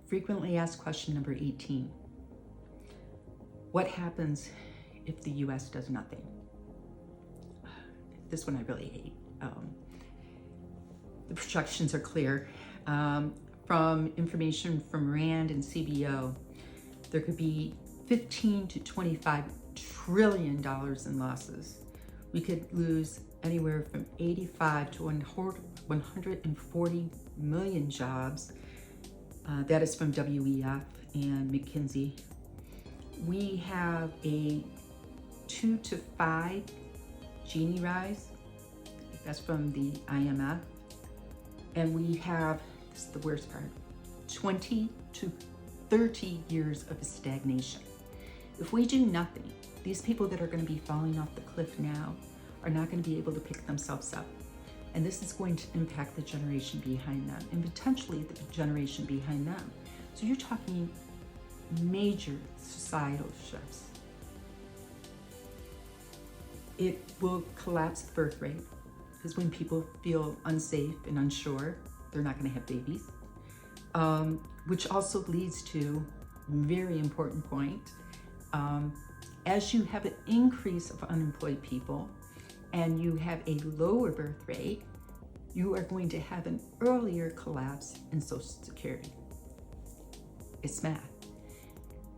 Frequently asked question number 18. What happens if the US does nothing? This one I really hate. The projections are clear. From information from RAND and CBO, there could be 15 to 25 trillion dollars in losses. We could lose anywhere from 85 to 140 million jobs. That is from WEF and McKinsey. We have a 2 to 5 Gini rise. That's from the IMF. And we have, this is the worst part, 20 to 30 years of stagnation. If we do nothing, these people that are going to be falling off the cliff now are not going to be able to pick themselves up. And this is going to impact the generation behind them and potentially the generation behind them. So you're talking major societal shifts. It will collapse the birth rate, because when people feel unsafe and unsure, they're not going to have babies. Which also leads to a very important point. As you have an increase of unemployed people and you have a lower birth rate, you are going to have an earlier collapse in Social Security. It's math.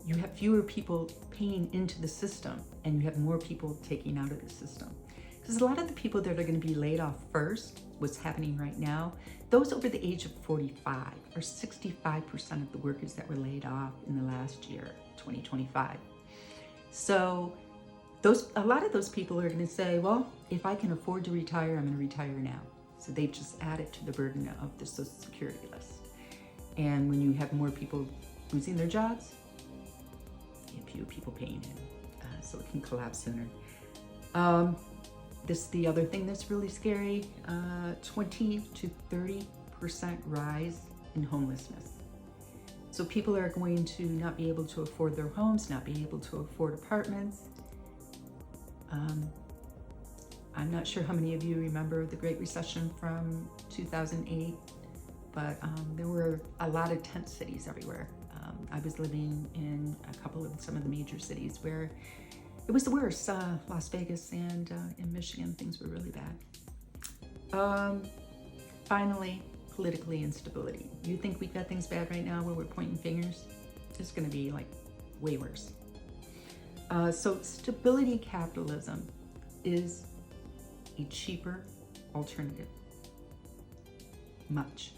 You have fewer people paying into the system and you have more people taking out of the system. Because a lot of the people that are going to be laid off first, what's happening right now, those over the age of 45 are 65% of the workers that were laid off in the last year, 2025. So a lot of those people are going to say, well, if I can afford to retire, I'm going to retire now. So they've just added to the burden of the Social Security list. And when you have more people losing their jobs, you have fewer people paying in, so it can collapse sooner. This is the other thing that's really scary, 20 to 30% rise in homelessness. So people are going to not be able to afford their homes, not be able to afford apartments. I'm not sure how many of you remember the Great Recession from 2008, but there were a lot of tent cities everywhere. I was living in some of the major cities where it was the worst. Las Vegas and in Michigan, things were really bad. Finally, politically instability. You think we've got things bad right now where we're pointing fingers? It's going to be like way worse. So stability capitalism is a cheaper alternative. Much